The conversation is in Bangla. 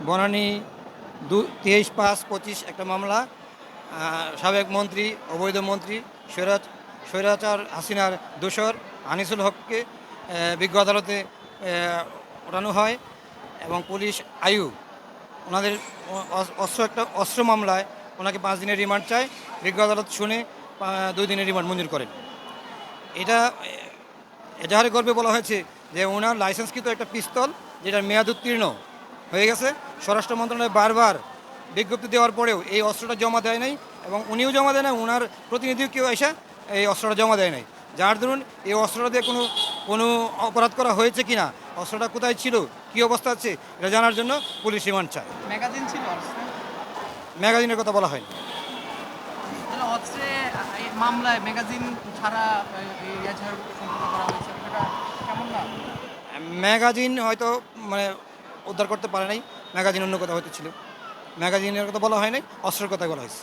বনানী 23/5/25 একটা মামলা। সাবেক মন্ত্রী, অবৈধ মন্ত্রী, স্বৈরাচার হাসিনার দোসর আনিসুল হককে বিজ্ঞ আদালতে ওঠানো হয় এবং পুলিশ আয়ু ওনাদের অস্ত্র মামলায় ওনাকে 5 দিনের রিমান্ড চায়। বিজ্ঞ আদালত শুনে 2 দিনের রিমান্ড মঞ্জুর করেন। এটা এজাহারে গর্বে বলা হয়েছে যে ওনার লাইসেন্সকৃত একটা পিস্তল যেটার মেয়াদ উত্তীর্ণ হয়ে গেছে, স্বরাষ্ট্র মন্ত্রণালয় বারবার বিজ্ঞপ্তি দেওয়ার পরেও এই অস্ত্রটা জমা দেয় নাই এবং উনিও জমা দেয় না, ওনার প্রতিনিধিও কেউ এসে এই অস্ত্রটা জমা দেয় নাই। যার দরুন এই অস্ত্রটা দিয়ে কোনো অপরাধ করা হয়েছে কি না, অস্ত্রটা কোথায় ছিল, কী অবস্থা আছে, এটা জানার জন্য পুলিশ রিমান্ড চায়। ম্যাগাজিন ছিল ম্যাগাজিনের কথা বলা হয়নি। তাহলে অস্ত্রে মামলায় ম্যাগাজিন ছাড়া সম্পন্ন করা হয়েছে, এটা কেমন না? ম্যাগাজিন হয়তো মানে উদ্ধার করতে পারে নাই, ম্যাগাজিন অন্য কথা হয়তো ছিল, ম্যাগাজিনের কথা বলা হয় নাই, অস্ত্রের কথা বলা হয়েছে।